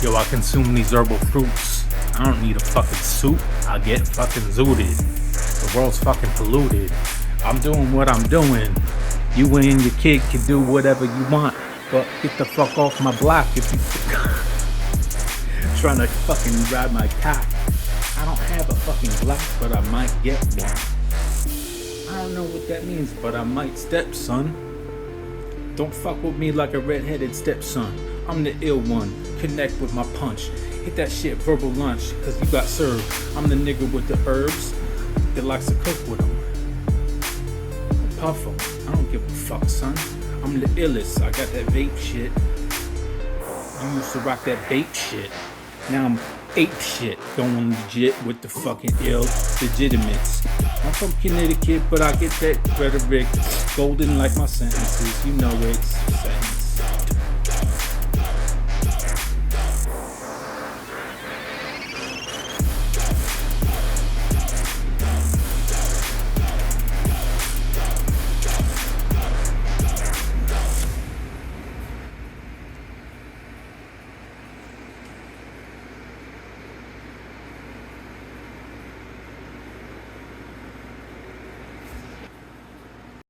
Yo, I consume these herbal fruits. I don't need a fucking suit. I get fucking zooted. The world's fucking polluted. I'm doing what I'm doing. You and your kid can do whatever you want, but get the fuck off my block if you trying to fucking ride my cock. I don't have a fucking block, but I might get one. I don't know what that means, but I might, stepson. Don't fuck with me like a redheaded stepson. I'm the ill one. Connect with my punch. Hit that shit verbal lunch, cause you got served. I'm the nigga with the herbs that likes to cook with them. Puff them. I don't give a fuck, son. I'm the illest. I got that vape shit. You used to rock that vape shit. Now I'm ape shit. Going legit with the fucking ill legitimates. I'm from Connecticut, but I get that rhetoric golden like my sentences. You know it's sentences.